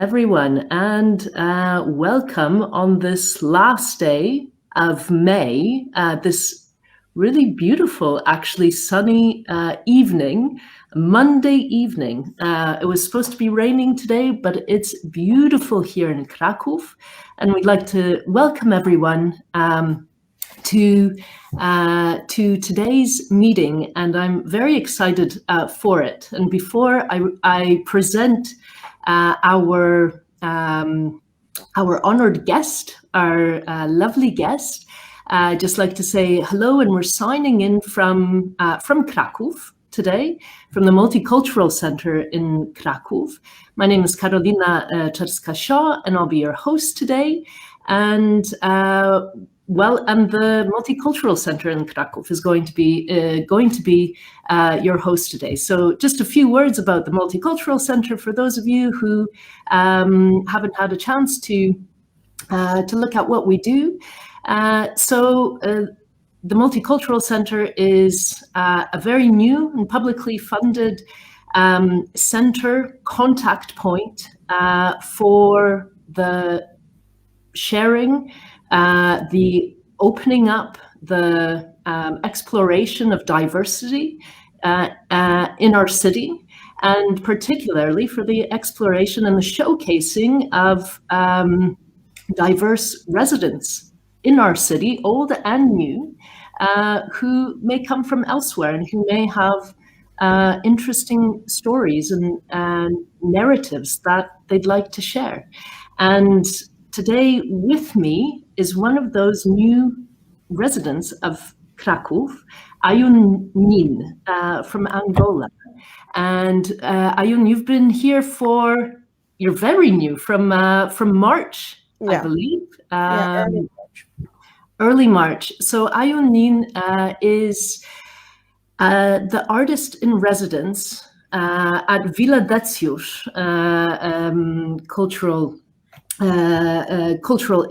everyone, and welcome on this last day of May, this really beautiful, actually sunny evening, Monday evening. It was supposed to be raining today, but it's beautiful here in Krakow, and we'd like to welcome everyone to today's meeting, and I'm very excited for it. And before I present our honored guest, our lovely guest, I'd just like to say hello, and we're signing in from Krakow today, from the Multicultural Center in Krakow. My name is Karolina Czerska-Shaw, and I'll be your host today. And and the Multicultural Center in Krakow is going to be your host today. So just a few words about the Multicultural Center for those of you who haven't had a chance to look at what we do. The Multicultural Center is a very new and publicly funded center contact point for the sharing, the opening up, the exploration of diversity in our city, and particularly for the exploration and the showcasing of diverse residents in our city, old and new, who may come from elsewhere and who may have interesting stories and narratives that they'd like to share. And today with me is one of those new residents of Krakow, Aaiún Nin, from Angola. And Aaiún, you've been here you're very new, from March, I believe. Early March. So Aaiún Nin is the artist in residence at Willa Decjusza Cultural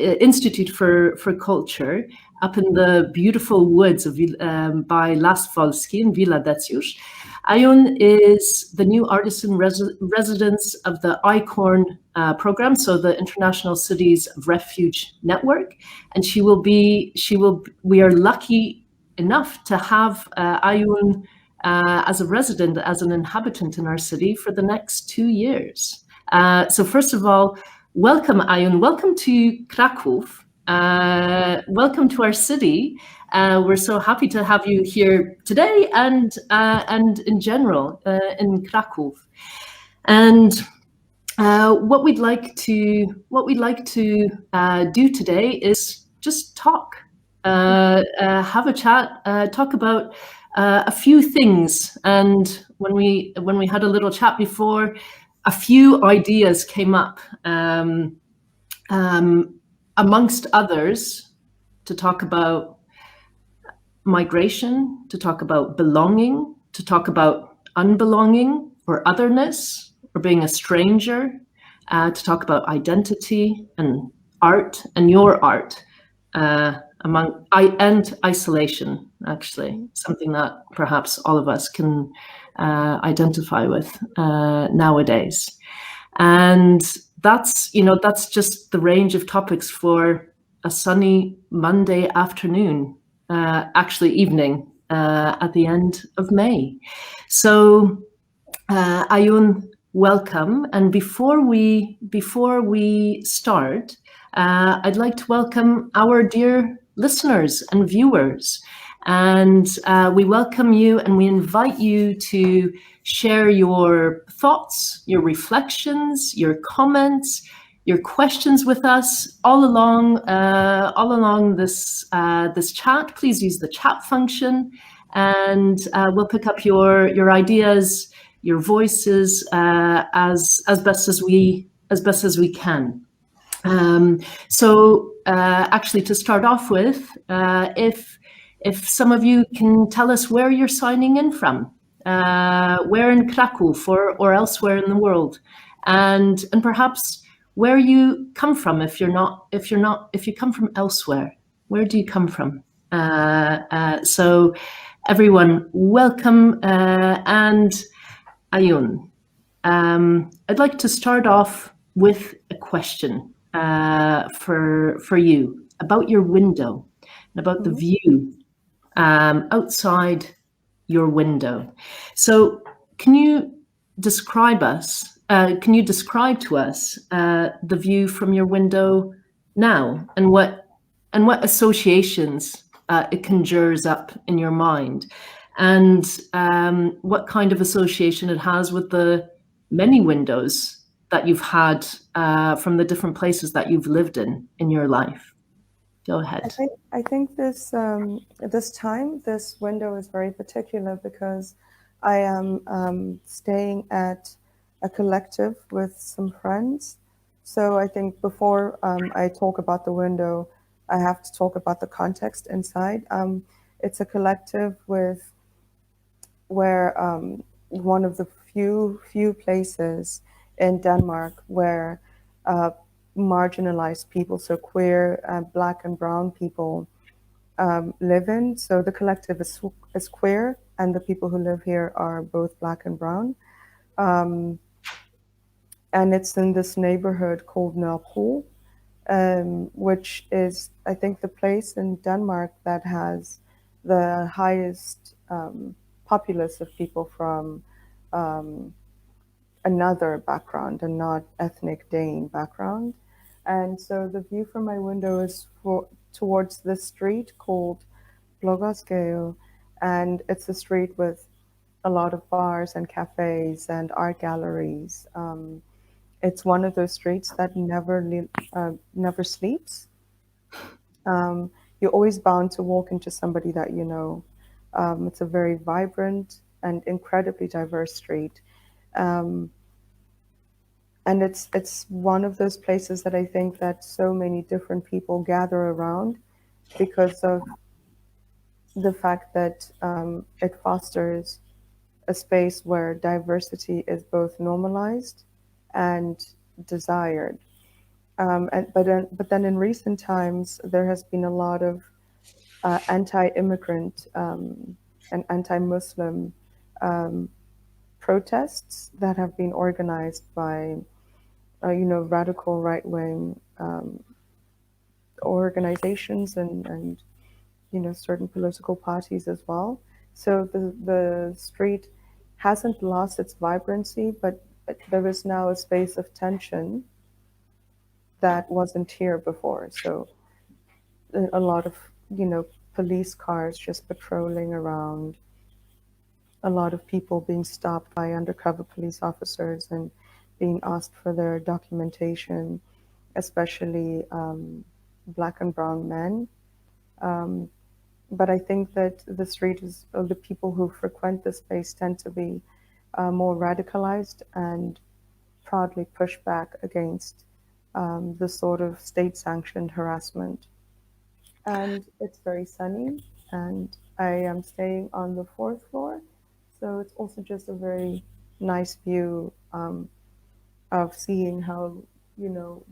Institute for Culture up in the beautiful woods of by Las Wolski in Willa Decjusza. Aaiún is the new artist in residence of the Aaiún program, so the International Cities of Refuge network, and we are lucky enough to have Aaiún as a resident, as an inhabitant in our city for the next 2 years. So first of all, welcome, Aaiún. Welcome to Krakow. Welcome to our city. We're so happy to have you here today and in general in Krakow. And what we'd like to do today is just talk, have a chat, talk about a few things. And when we had a little chat before, a few ideas came up, amongst others, to talk about migration, to talk about belonging, to talk about unbelonging or otherness or being a stranger, to talk about identity and art and your art, and isolation, actually, something that perhaps all of us can identify with nowadays. And that's just the range of topics for a sunny Monday afternoon, actually evening, at the end of May. So Aaiún, welcome. And before we start, I'd like to welcome our dear listeners and viewers. And we welcome you and we invite you to share your thoughts, your reflections, your comments, your questions with us all along this chat. Please use the chat function, and we'll pick up your ideas, your voices as best as we can. So actually, to start off with, if some of you can tell us where you're signing in from, where in Krakow or elsewhere in the world, and perhaps where you come from. If you come from elsewhere, where do you come from? So everyone, welcome, and Aaiún. I'd like to start off with a question for you about your window and about the view outside your window. So, can you describe us? Can you describe to us the view from your window now, and what associations it conjures up in your mind, and what kind of association it has with the many windows that you've had from the different places that you've lived in your life? Go ahead. I think this this window is very particular because I am staying at a collective with some friends. So I think before I talk about the window, I have to talk about the context inside. It's a collective with where one of the few places in Denmark where marginalized people, so queer, black and brown people, live in. So the collective is queer, and the people who live here are both black and brown. And it's in this neighborhood called Nørrebro, which is, I think, the place in Denmark that has the highest populace of people from another background and not ethnic Dane background. And so the view from my window is towards this street called Blågårdsgade, and it's a street with a lot of bars and cafes and art galleries. It's one of those streets that never sleeps. You're always bound to walk into somebody that you know. It's a very vibrant and incredibly diverse street. And it's one of those places that I think that so many different people gather around because of the fact that it fosters a space where diversity is both normalized and desired. But then in recent times, there has been a lot of anti-immigrant and anti-Muslim protests that have been organized by radical right-wing organizations and certain political parties as well. So the street hasn't lost its vibrancy, but there is now a space of tension that wasn't here before. So a lot of police cars just patrolling around, a lot of people being stopped by undercover police officers and being asked for their documentation, especially black and brown men. But I think that the street is, or the people who frequent the space tend to be more radicalized and proudly push back against the sort of state-sanctioned harassment. And it's very sunny, and I am staying on the fourth floor, so it's also just a very nice view of seeing how,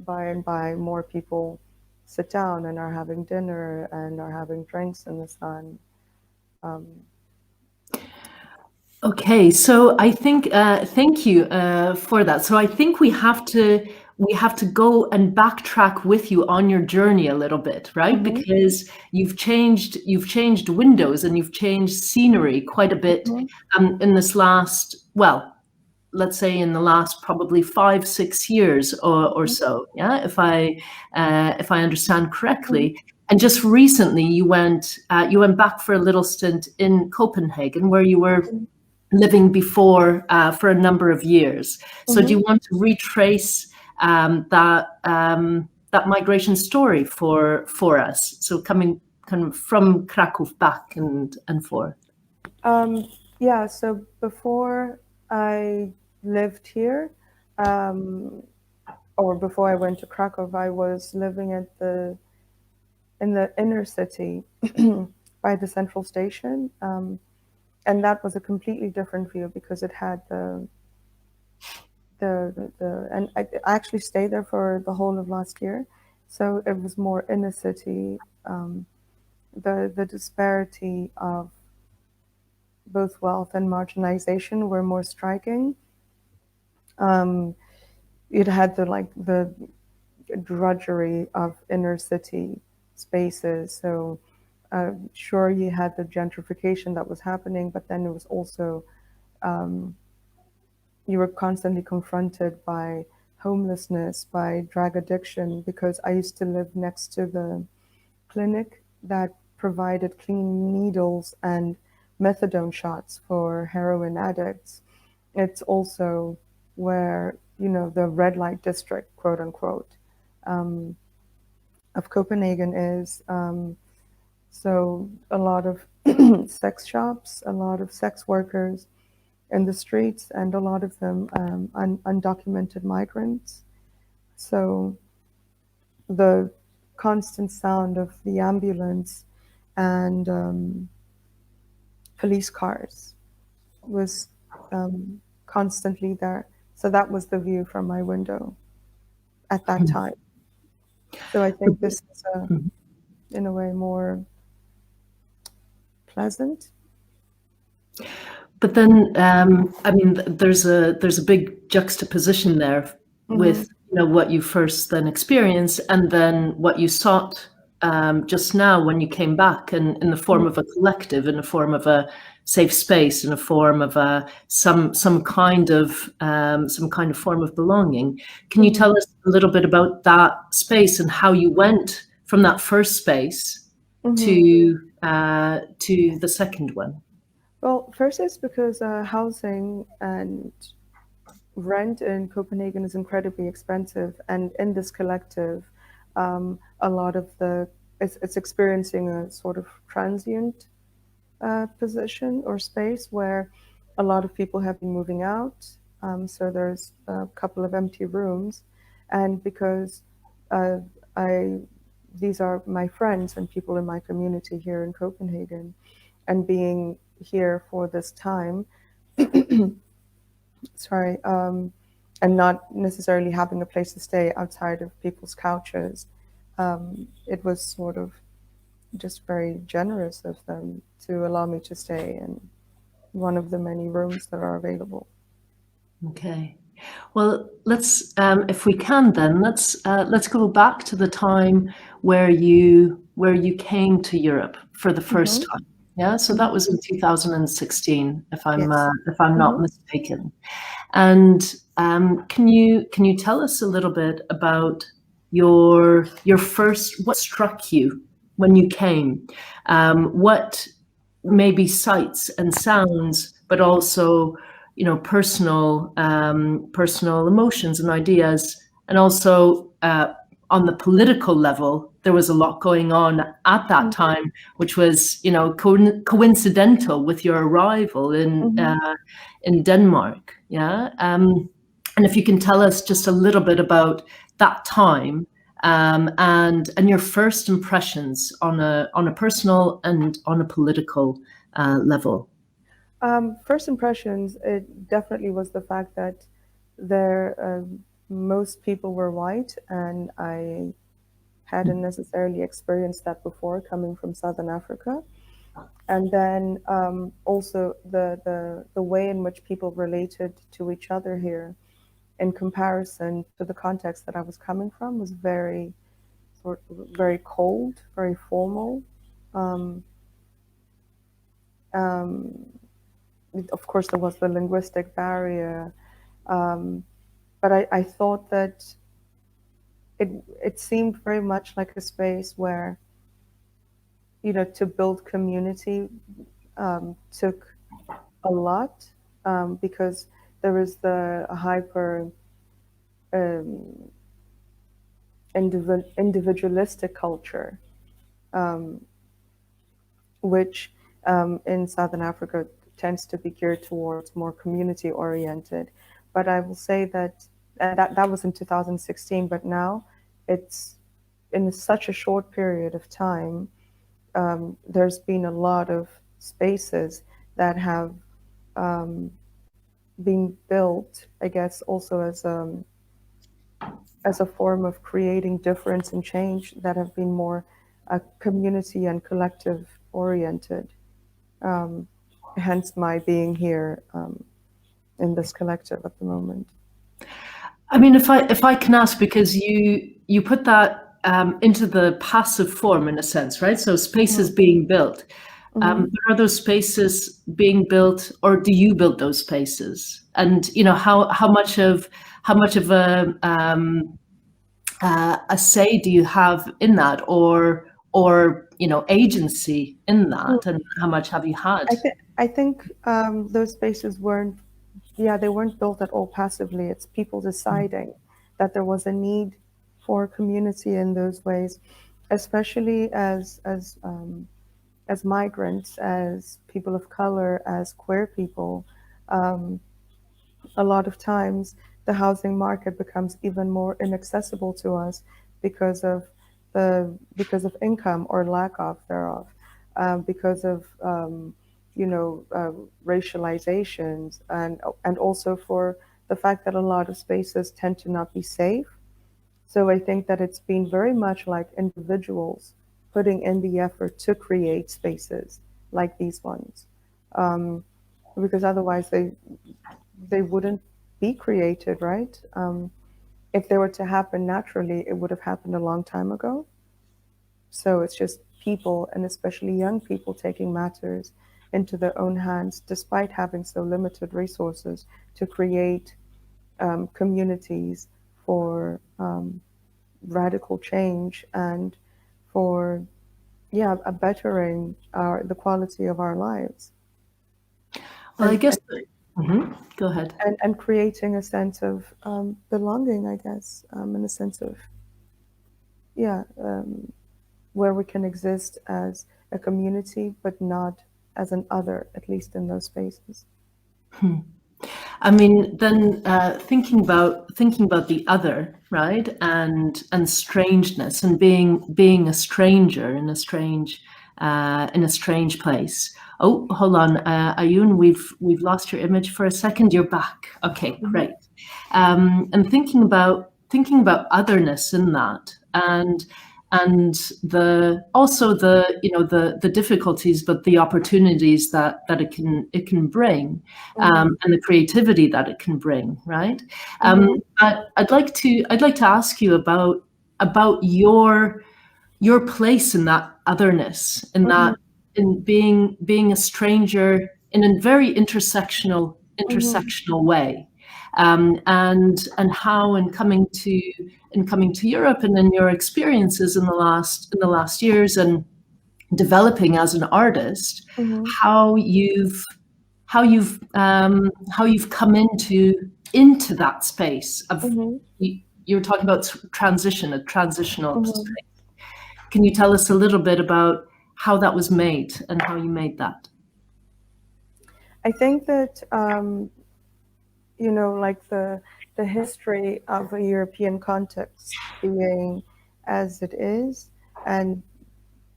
by and by more people sit down and are having dinner and are having drinks in the sun. Okay, so I think thank you for that. So I think we have to go and backtrack with you on your journey a little bit, right? Mm-hmm. Because you've changed windows and you've changed scenery quite a bit in this last, well, let's say in the last probably 5-6 years or so. Yeah, if I understand correctly. And just recently you went back for a little stint in Copenhagen, where you were living before for a number of years. So do you want to retrace that migration story for us? So coming kind of from Krakow back and forth. Yeah. So before I lived here, or before I went to Krakow, I was living in the inner city by the central station. And that was a completely different view because it had and I actually stayed there for the whole of last year. So it was more inner city. The disparity of both wealth and marginalization were more striking. it had the drudgery of inner city spaces. So sure, you had the gentrification that was happening, but then it was also you were constantly confronted by homelessness, by drug addiction, because I used to live next to the clinic that provided clean needles and methadone shots for heroin addicts. It's also where, the red light district, quote unquote, of Copenhagen is. So a lot of sex shops, a lot of sex workers in the streets, and a lot of them undocumented migrants. So the constant sound of the ambulance and police cars was constantly there. So that was the view from my window at that time. So I think this is, in a way, more pleasant. But then, I mean, there's a big juxtaposition there with what you first then experienced, and then what you sought just now when you came back, and in the form of a collective, in the form of a safe space, in a form of some kind of form of belonging. Can you tell us a little bit about that space and how you went from that first space to the second one? Well, first it's because housing and rent in Copenhagen is incredibly expensive, and in this collective, a lot of it's experiencing a sort of transient position or space where a lot of people have been moving out. So there's a couple of empty rooms, and because these are my friends and people in my community here in Copenhagen, and being here for this time, sorry, and not necessarily having a place to stay outside of people's couches, it was sort of just very generous of them to allow me to stay in one of the many rooms that are available. Okay. Well, let's, if we can, then let's go back to the time where you came to Europe for the first time. Yeah, so that was in 2016, if I'm not mistaken. And can you tell us a little bit about your first, what struck you when you came? What maybe sights and sounds, but also personal emotions and ideas, and also on the political level, there was a lot going on at that time, which was coincidental with your arrival in Denmark. Yeah, and if you can tell us just a little bit about that time, and your first impressions on a personal and on a political level. First impressions, it definitely was the fact that most people were white, and I hadn't necessarily experienced that before coming from Southern Africa. And then also the way in which people related to each other here in comparison to the context that I was coming from was very cold, very formal. Of course, there was the linguistic barrier, but I thought that it seemed very much like a space where, to build community took a lot, because there is the hyper individualistic culture, which in Southern Africa tends to be geared towards more community oriented. But I will say that was in 2016, but now it's in such a short period of time, there's been a lot of spaces that have been built, I guess, also as a form of creating difference and change that have been more community and collective oriented. Hence my being here in this collective at the moment. I mean, if I can ask, because you put that into the passive form in a sense, right? So spaces being built. But are those spaces being built, or do you build those spaces? And how much of a say do you have in that, or agency in that, and how much have you had? I think those spaces weren't, yeah, they weren't built at all passively. It's people deciding that there was a need for community in those ways, especially as migrants, as people of color, as queer people. A lot of times the housing market becomes even more inaccessible to us because of income or lack of thereof, because of racializations, and also for the fact that a lot of spaces tend to not be safe. So I think that it's been very much like individuals putting in the effort to create spaces like these ones, because otherwise they wouldn't be created, right? If they were to happen naturally, it would have happened a long time ago. So it's just people, and especially young people, taking matters into their own hands, despite having so limited resources, to create communities for radical change and for, yeah, a bettering the quality of our lives. Well, I And, guess. Go ahead. and creating a sense of belonging, I guess, and a sense of, yeah, where we can exist as a community, but not as an other, at least in those spaces. I mean, then thinking about the other, right, and strangeness, and being a stranger in a strange place. Oh, hold on, Aaiún, we've lost your image for a second. You're back. Okay, great. And thinking about otherness in that, and also the difficulties, but the opportunities that it can bring, and the creativity that it can bring, right? I'd like to ask you about your place in that otherness, in that, in being a stranger in a very intersectional way, and how, in coming to Europe, and in your experiences in the last years, and developing as an artist, how you've come into that space of, you were talking about transition, a transitional space. Can you tell us a little bit about how that was made and how you made that? I think that like the history of a European context being as it is, and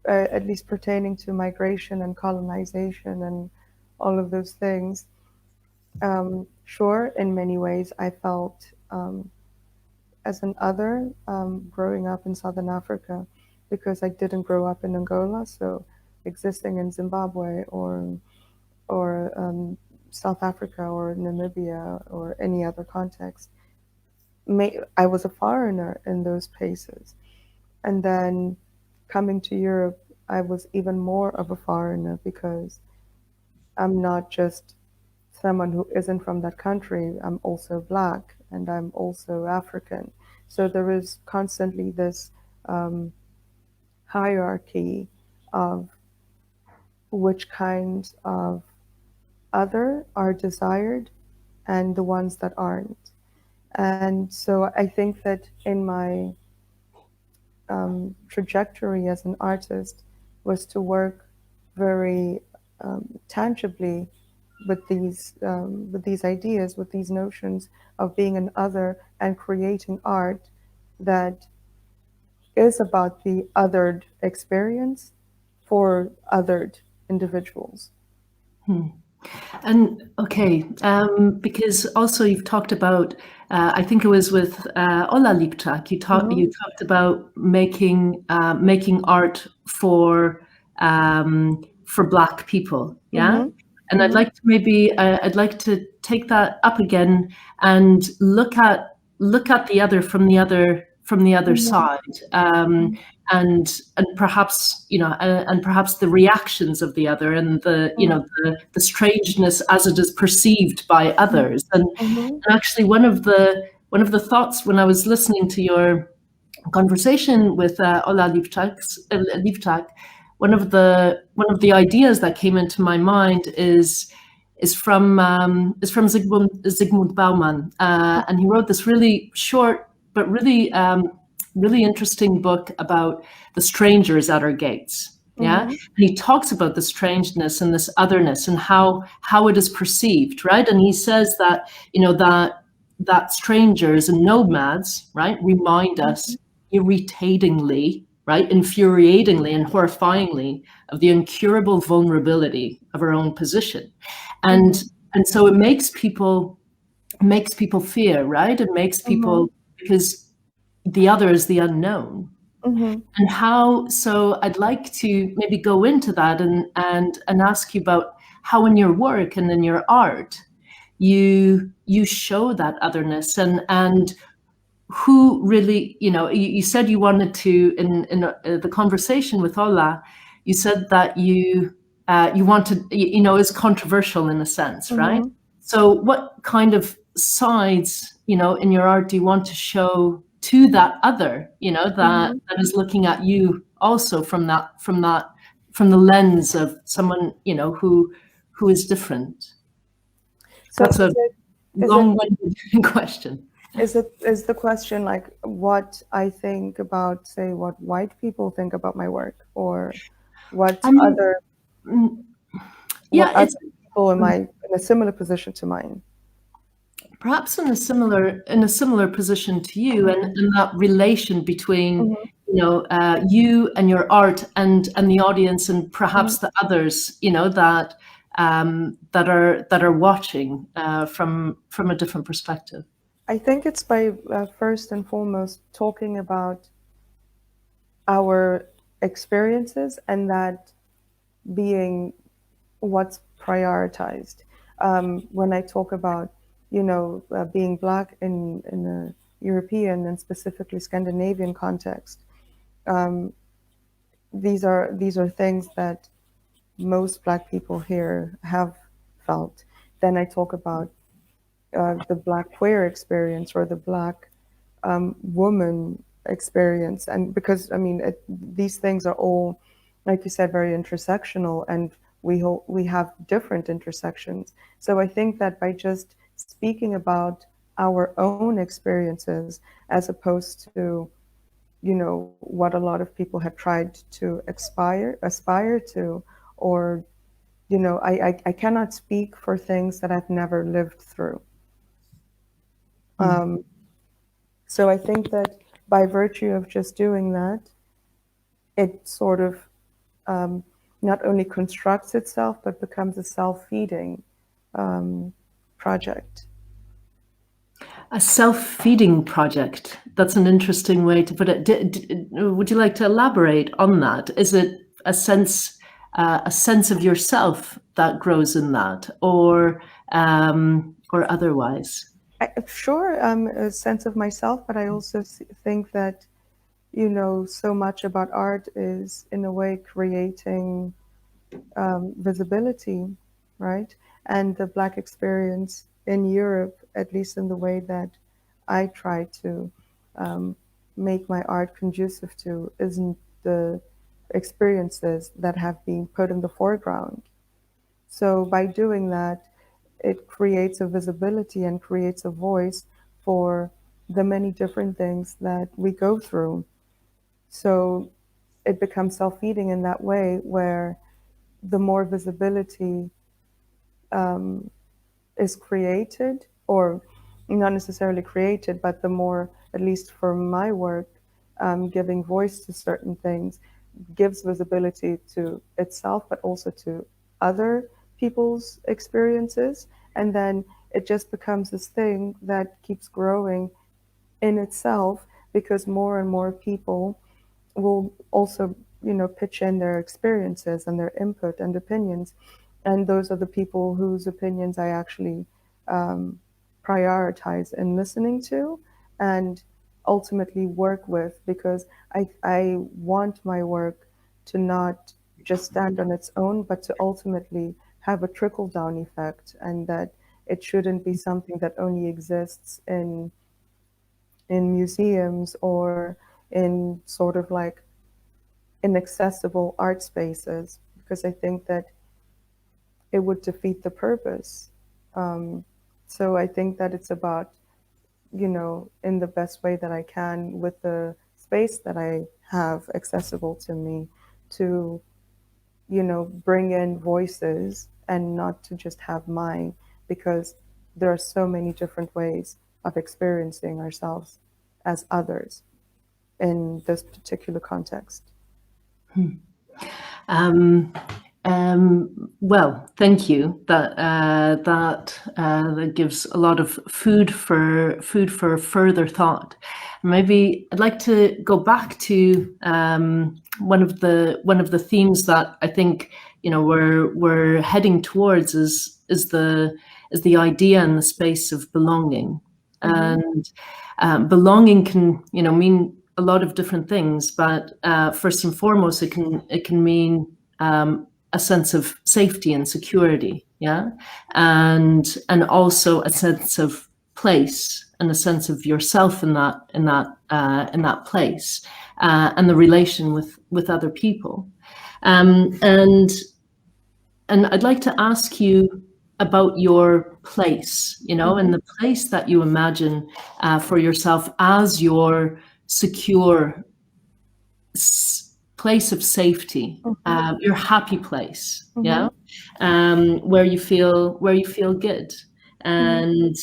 at least pertaining to migration and colonization and all of those things. Sure, in many ways, I felt as an other growing up in Southern Africa, because I didn't grow up in Angola. So existing in Zimbabwe or South Africa or Namibia or any other context, I was a foreigner in those places. And then coming to Europe, I was even more of a foreigner, because I'm not just someone who isn't from that country. I'm also Black, and I'm also African. So there is constantly this hierarchy of which kinds of other are desired and the ones that aren't. And so I think that in my trajectory as an artist was to work very tangibly with these ideas, with these notions of being an other, and creating art that is about the othered experience for othered individuals. And okay, because also you've talked about, I think it was with Ola Lipczak, you talked about making art for Black people, yeah. And I'd like to take that up again and look at look at the other from the other side, and perhaps, you know, and perhaps the reactions of the other, and the, you know, the strangeness as it is perceived by others. And actually, one of the thoughts when I was listening to your conversation with Ola Livczak, one of the ideas that came into my mind is from Zygmunt Bauman, and he wrote this really short but really interesting book about the strangers at our gates. Yeah, and he talks about the strangeness and this otherness and how it is perceived, right? And he says that, you know, that strangers and nomads, right, remind us irritatingly, right, infuriatingly and horrifyingly of the incurable vulnerability of our own position. And so it makes people fear, right? It makes people, because the other is the unknown. And how, so I'd like to maybe go into that and ask you about how in your work and in your art you show that otherness, and who really, you know, you said you wanted to, in the conversation with Ola, you said that you wanted, you know, is controversial in a sense, right? So what kind of sides, you know, in your art do you want to show to that other, you know, that is looking at you also from the lens of someone, you know, who is different? So that's a long-winded question. Is the question like what I think about, say, what white people think about my work, or what other people in a similar position to mine? Perhaps in a similar position to you, and that relation between you know, you and your art and the audience, and perhaps the others, you know, that are watching from a different perspective. I think it's by first and foremost talking about our experiences, and that being what's prioritized. When I talk about, you know, being Black in a European and specifically Scandinavian context, these are things that most Black people here have felt. Then I talk about the Black queer experience, or the Black woman experience, and because I mean these things are all, like you said, very intersectional, and we have different intersections. So I think that by just speaking about our own experiences, as opposed to, you know, what a lot of people have tried to aspire to, or, you know, I cannot speak for things that I've never lived through. So I think that by virtue of just doing that, it sort of not only constructs itself, but becomes a self-feeding project. A self-feeding project. That's an interesting way to put it. Would you like to elaborate on that? Is it a sense of yourself that grows in that, or otherwise? Sure, a sense of myself, but I also think that, you know, so much about art is in a way creating visibility, right? And the Black experience in Europe, at least in the way that I try to make my art conducive to, isn't the experiences that have been put in the foreground. So by doing that, it creates a visibility and creates a voice for the many different things that we go through. So it becomes self-feeding in that way, where the more visibility is created, or not necessarily created, but the more, at least for my work, giving voice to certain things gives visibility to itself, but also to other people's experiences. And then it just becomes this thing that keeps growing in itself, because more and more people will also, you know, pitch in their experiences and their input and opinions. And those are the people whose opinions I actually prioritize in listening to. and ultimately work with, because I want my work to not just stand on its own, but to ultimately have a trickle down effect, and that it shouldn't be something that only exists in museums or in sort of like inaccessible art spaces, because I think that it would defeat the purpose. So I think that it's about, in the best way that I can with the space that I have accessible to me, to, bring in voices and not to just have mine, because there are so many different ways of experiencing ourselves as others in this particular context. Well, thank you. That gives a lot of food for further thought. Maybe I'd like to go back to one of the themes that I think we're heading towards is the idea and the space of belonging. And belonging can mean a lot of different things, but first and foremost, it can mean a sense of safety and security, yeah, and also a sense of place and a sense of yourself in that place, and the relation with other people, and I'd like to ask you about your place, and the place that you imagine for yourself as your secure place of safety, your happy place, yeah, where you feel good. And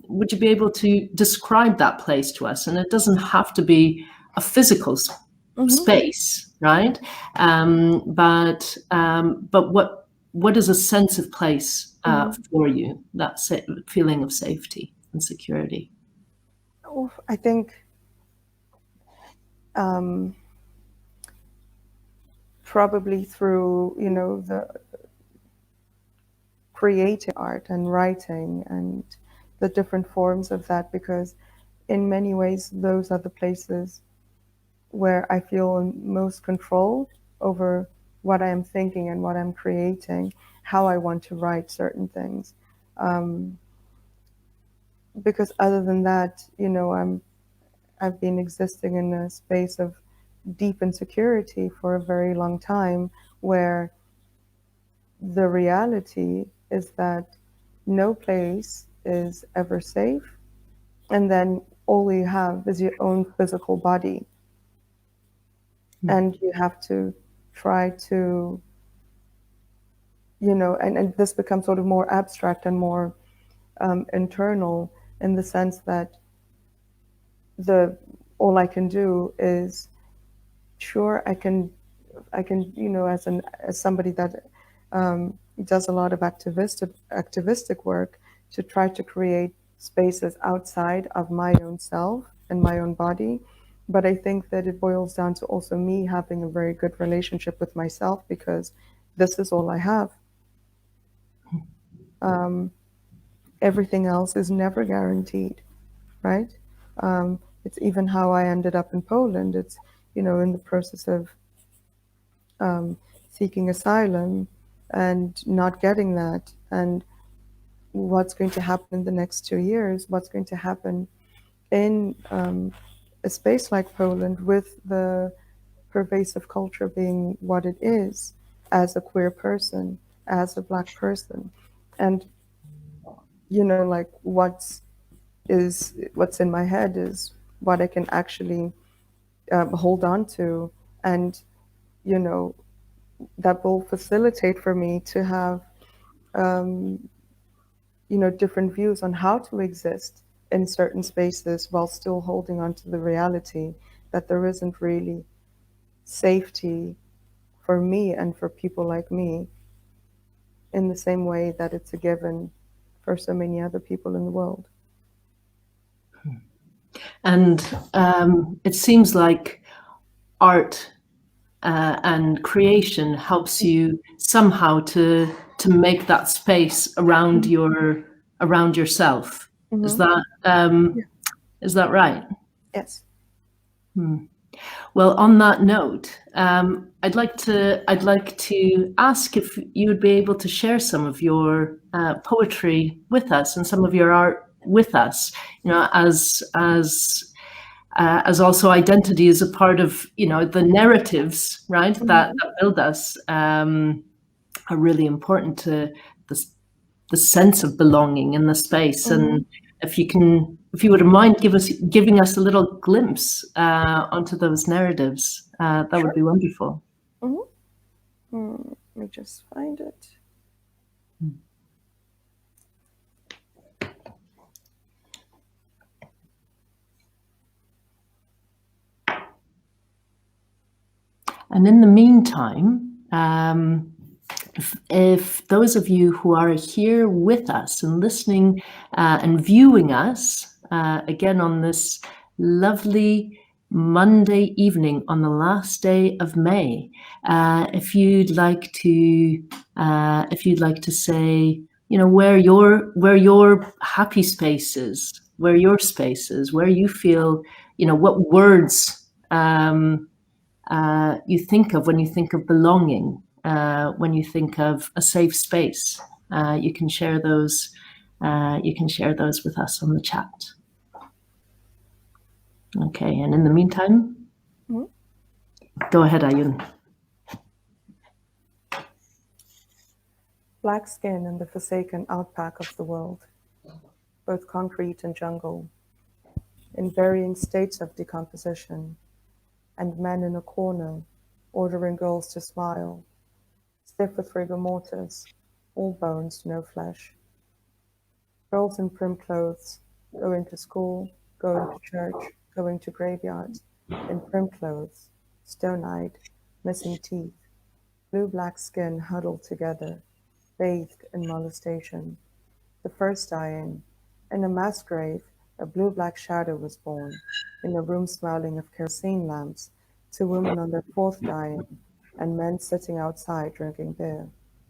would you be able to describe that place to us? And it doesn't have to be a physical space, right? But what is a sense of place for you? That feeling of safety and security. I think probably through the creating art and writing and the different forms of that, because in many ways those are the places where I feel in most control over what I am thinking and what I'm creating, how I want to write certain things. Because other than that, I've been existing in a space of deep insecurity for a very long time, where the reality is that no place is ever safe, and then all you have is your own physical body. And you have to try to, and this becomes sort of more abstract and more internal, in the sense that all I can do is, sure, I can, as somebody that does a lot of activistic work, to try to create spaces outside of my own self and my own body. But I think that it boils down to also me having a very good relationship with myself, because this is all I have. Everything else is never guaranteed, right? It's even how I ended up in Poland. It's, in the process of seeking asylum and not getting that, and what's going to happen in the next 2 years, what's going to happen in a space like Poland, with the pervasive culture being what it is, as a queer person, as a Black person. And like what's in my head is what I can actually hold on to, and that will facilitate for me to have different views on how to exist in certain spaces, while still holding on to the reality that there isn't really safety for me and for people like me, in the same way that it's a given for so many other people in the world. And it seems like art and creation helps you somehow to make that space around yourself. Is that Is that right? Yes. Well, on that note, I'd like to ask if you would be able to share some of your poetry with us and some of your art with us. You know, as also identity is a part of, you know, the narratives, right, that build us, are really important to the sense of belonging in the space. And if you wouldn't mind giving us a little glimpse onto those narratives, that Sure. would be wonderful. Let me just find it. And in the meantime, if those of you who are here with us and listening and viewing us again on this lovely Monday evening on the last day of May, if you'd like to say, you know, where your happy space is, where your space is, where you feel, you know, what words you think of when you think of belonging, when you think of a safe space, you can share those. You can share those with us on the chat. Okay, and in the meantime, go ahead, Aaiún. Black skin in the forsaken outback of the world, both concrete and jungle, in varying states of decomposition, and men in a corner ordering girls to smile, stiff with rigor mortis, all bones, no flesh. Girls in prim clothes, going to school, going to church, going to graveyards, in prim clothes, stone-eyed, missing teeth, blue-black skin huddled together, bathed in molestation. The first dying. In a mass grave, a blue-black shadow was born, in a room smelling of kerosene lamps, two women on their fourth dying, and men sitting outside drinking beer,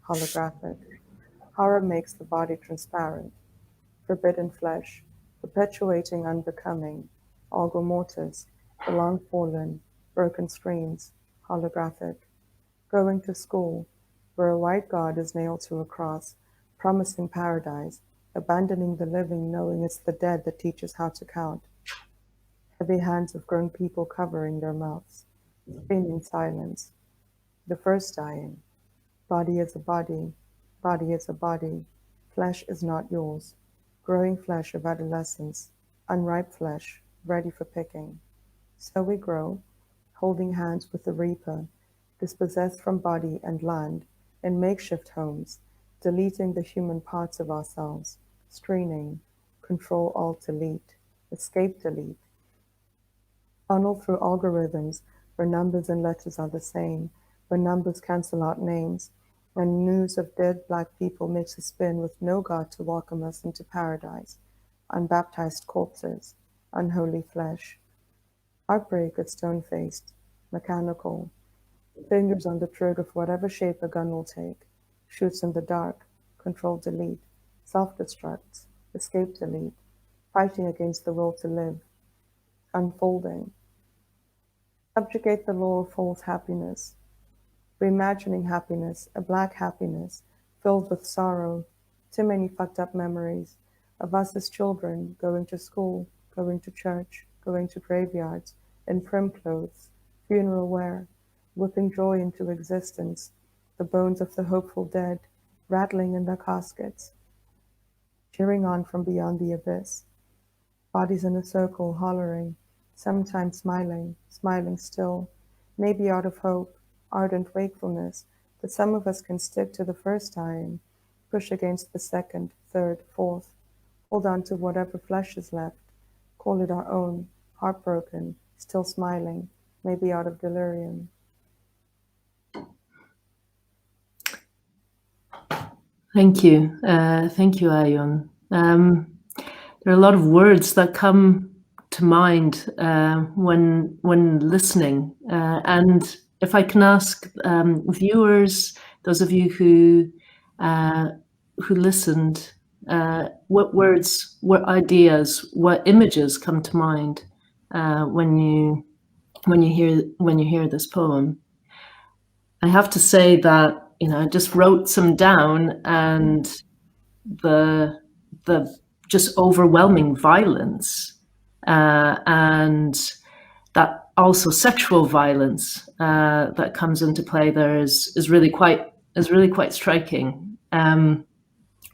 holographic. Horror makes the body transparent, forbidden flesh, perpetuating unbecoming, algo mortis, the long fallen, broken screens, holographic. Going to school, where a white god is nailed to a cross, promising paradise, abandoning the living, knowing it's the dead that teaches how to count. Heavy hands of grown people covering their mouths, screaming silence. The first dying. Body is a body, body is a body, flesh is not yours. Growing flesh of adolescence, unripe flesh, ready for picking. So we grow, holding hands with the reaper, dispossessed from body and land, in makeshift homes, deleting the human parts of ourselves, screening, Control-Alt-Delete, Escape-Delete. Funnel through algorithms where numbers and letters are the same, where numbers cancel out names, when news of dead Black people makes a spin with no God to welcome us into paradise, unbaptized corpses, unholy flesh. Heartbreak is stone-faced, mechanical, fingers on the trigger for whatever shape a gun will take, shoots in the dark, Control-Delete, self-destructs, Escape-Delete, fighting against the will to live, unfolding. Subjugate the law of false happiness, reimagining happiness, a Black happiness, filled with sorrow, too many fucked up memories of us as children, going to school, going to church, going to graveyards, in prim clothes, funeral wear, whipping joy into existence, the bones of the hopeful dead, rattling in their caskets, cheering on from beyond the abyss, bodies in a circle hollering, sometimes smiling, smiling still, maybe out of hope, ardent wakefulness, that some of us can stick to the first dying, push against the second, third, fourth, hold on to whatever flesh is left, call it our own, heartbroken, still smiling, maybe out of delirium. Thank you. Thank you, Aaiún. There are a lot of words that come to mind when listening. And if I can ask viewers, those of you who listened, What words, what ideas, what images come to mind when you hear this poem? I have to say that I just wrote some down, and the just overwhelming violence and that also sexual violence that comes into play there is really quite striking.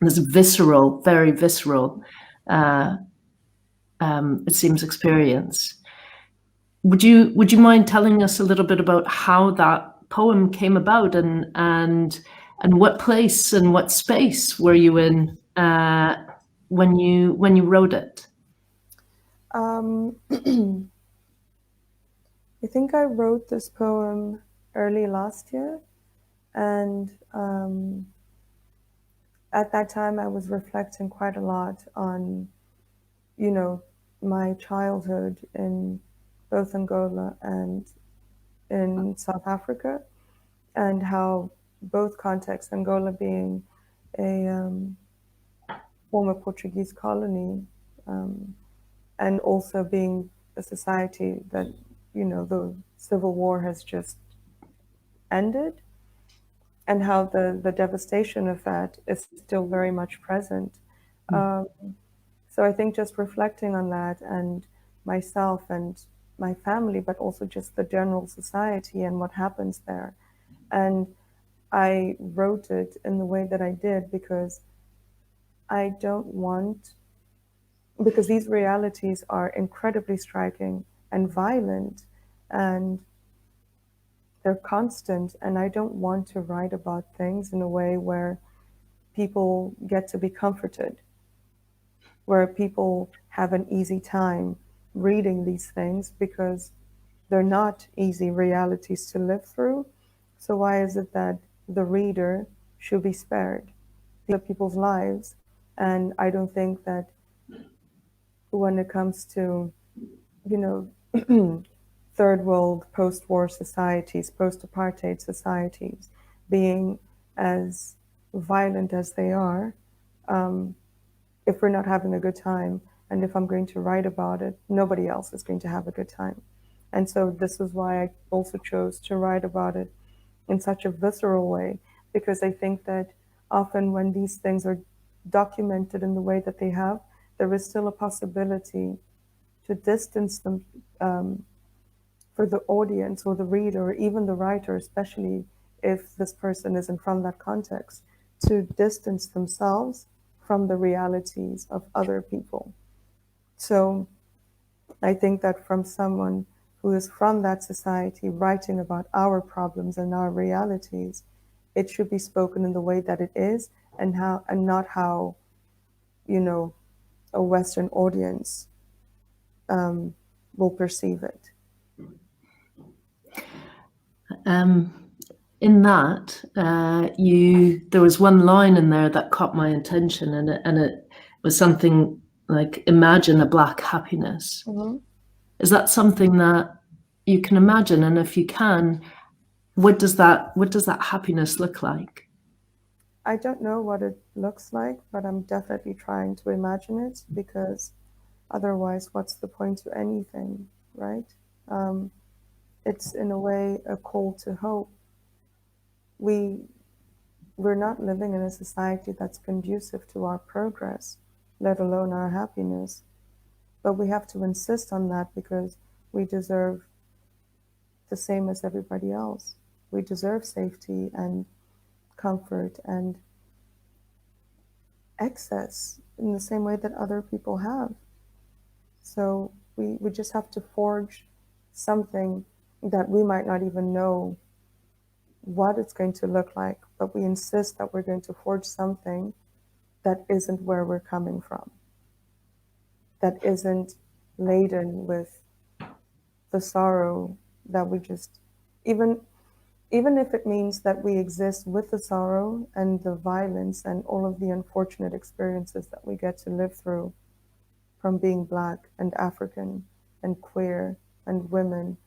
This visceral, very visceral, it seems, experience. Would you mind telling us a little bit about how that poem came about, and what place and what space were you in when you wrote it? I think I wrote this poem early last year, and at that time I was reflecting quite a lot on, my childhood in both Angola and in South Africa, and how both contexts, Angola being a former Portuguese colony, and also being a society that, the civil war has just ended, and how the devastation of that is still very much present. So I think just reflecting on that, and myself and my family, but also just the general society and what happens there. And I wrote it in the way that I did because I don't want, because these realities are incredibly striking and violent, and they're constant, and I don't want to write about things in a way where people get to be comforted, where people have an easy time reading these things, because they're not easy realities to live through. So why is it that the reader should be spared? These are people's lives, and I don't think that when it comes to, third world post-war societies, post-apartheid societies, being as violent as they are, if we're not having a good time, and if I'm going to write about it, nobody else is going to have a good time. And so this is why I also chose to write about it in such a visceral way, because I think that often when these things are documented in the way that they have, there is still a possibility to distance them, for the audience or the reader, or even the writer, especially if this person isn't from that context, to distance themselves from the realities of other people. So I think that from someone who is from that society writing about our problems and our realities, it should be spoken in the way that it is, and not how, a Western audience will perceive it. In that, there was one line in there that caught my attention, and it was something like, "Imagine a black happiness." Mm-hmm. Is that something that you can imagine? And if you can, what does that happiness look like? I don't know what it looks like, but I'm definitely trying to imagine it, because otherwise, what's the point to anything, right? It's in a way a call to hope. We're not living in a society that's conducive to our progress, let alone our happiness. But we have to insist on that, because we deserve the same as everybody else. We deserve safety and comfort and access in the same way that other people have. So we just have to forge something that we might not even know what it's going to look like, but we insist that we're going to forge something that isn't where we're coming from, that isn't laden with the sorrow that we just, even if it means that we exist with the sorrow and the violence and all of the unfortunate experiences that we get to live through from being Black and African and queer and women,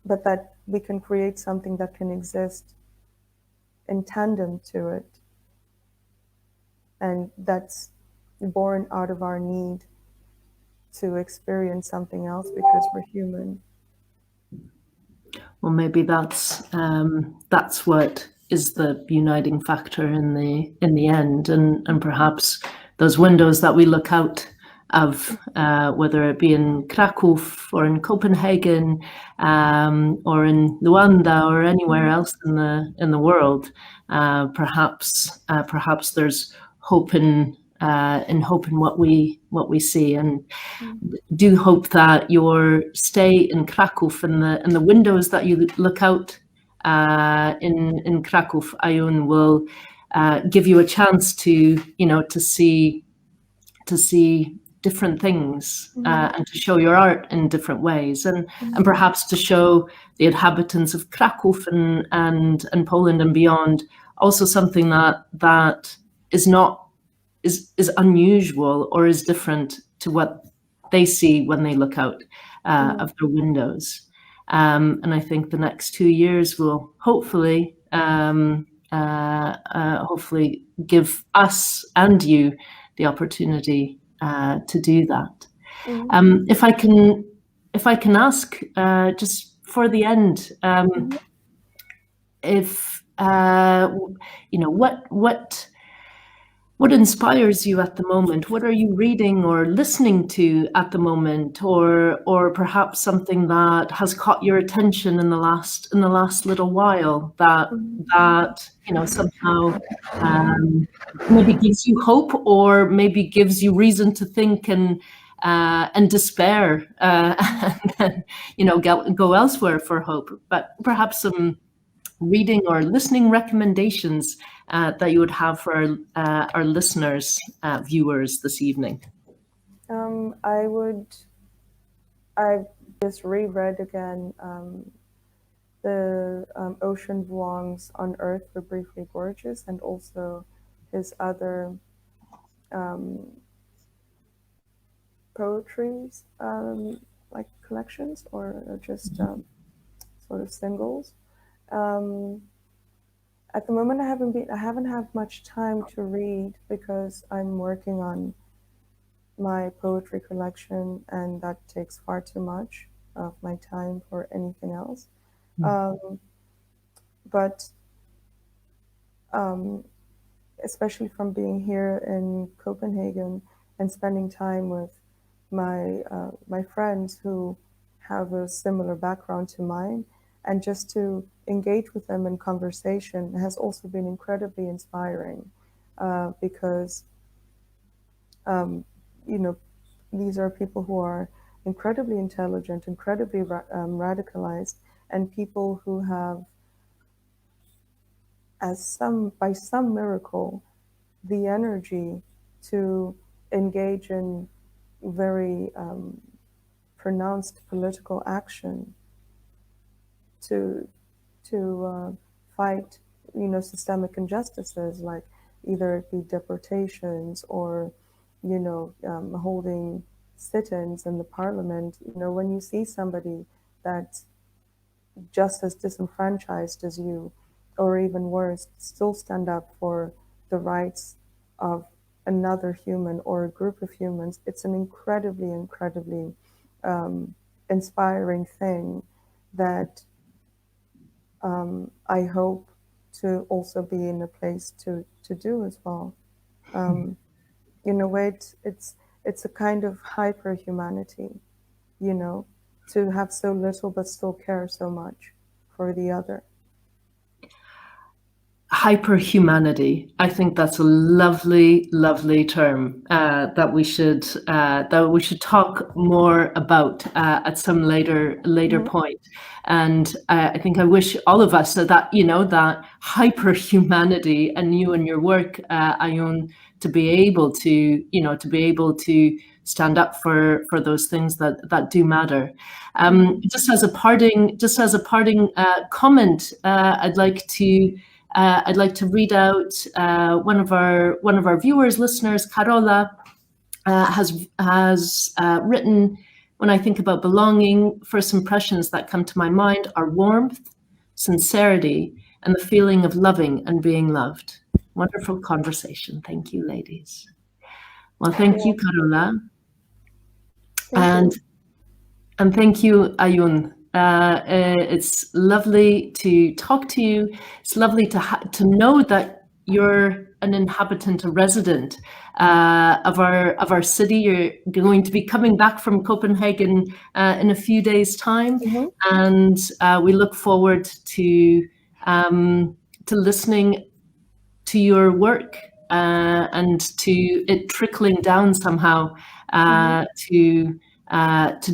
but that we can create something that can exist in tandem to it. and that's born out of our need to experience something else because we're human. Well, maybe that's what is the uniting factor in the end, and perhaps those windows that we look out of, whether it be in Krakow or in Copenhagen, or in Luanda or anywhere else in the world, perhaps there's hope in what we see, and do hope that your stay in Krakow and the windows that you look out in Krakow, Aaiún, will give you a chance to see different things, and to show your art in different ways, and perhaps to show the inhabitants of Krakow and Poland and beyond also something that is unusual or is different to what they see when they look out of their windows. And I think the next 2 years will hopefully give us and you the opportunity to do that. If I can ask, just for the end, if what inspires you at the moment? What are you reading or listening to at the moment, or perhaps something that has caught your attention in the last little while that somehow maybe gives you hope, or maybe gives you reason to think and despair, and then go elsewhere for hope. But perhaps some reading or listening recommendations that you would have for our listeners, viewers this evening. I just reread again the Ocean Vuong's On Earth We're Briefly Gorgeous, and also his other poetries, like collections or just sort of singles. At the moment, I haven't had much time to read because I'm working on my poetry collection, and that takes far too much of my time for anything else. But especially from being here in Copenhagen and spending time with my friends who have a similar background to mine, and just to engage with them in conversation has also been incredibly inspiring, because these are people who are incredibly intelligent, incredibly radicalized, and people who have, by some miracle, the energy to engage in very pronounced political action to fight, systemic injustices, like either it be deportations or, holding sit-ins in the parliament. When you see somebody that's just as disenfranchised as you, or even worse, still stand up for the rights of another human or a group of humans, it's an incredibly, incredibly inspiring thing that I hope to also be in a place to do as well. In a way, it's a kind of hyper humanity, to have so little but still care so much for the other. Hyperhumanity. I think that's a lovely, lovely term that we should talk more about at some later point. And I think I wish all of us that that hyperhumanity, and you and your work, Aaiún, to be able to stand up for those things that do matter. Just as a parting comment, I'd like to read out one of our viewers, listeners, Carola, has written, "When I think about belonging, first impressions that come to my mind are warmth, sincerity, and the feeling of loving and being loved." Wonderful conversation. Thank you, ladies. Well, thank you, Carola. And thank you, Aaiún. It's lovely to talk to you. It's lovely to know that you're an inhabitant, a resident of our city. You're going to be coming back from Copenhagen in a few days' time, and we look forward to listening to your work and to it trickling down somehow to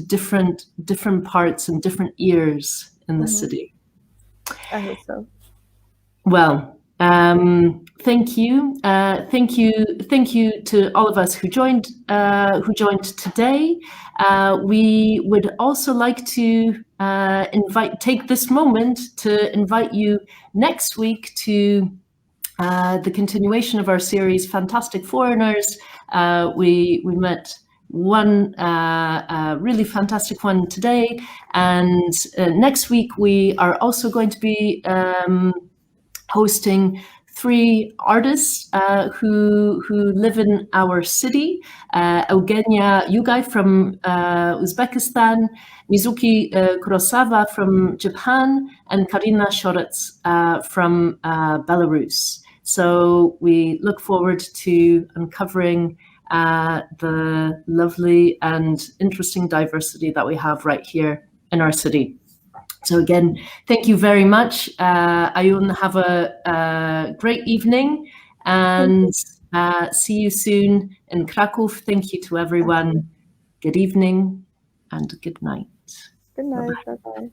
different parts and different ears in the city. I hope so. Well, thank you to all of us who joined today. We would also like to take this moment to invite you next week to the continuation of our series, Fantastic Foreigners. We met one really fantastic one today, and next week we are also going to be hosting 3 artists who live in our city. Eugenia Yugai from Uzbekistan, Mizuki Kurosawa from Japan, and Karina Shorets from Belarus. So we look forward to uncovering the lovely and interesting diversity that we have right here in our city. So again, thank you very much. Aaiún, have a great evening, and see you soon in Krakow. Thank you to everyone. Good evening and good night. Good night. Bye-bye.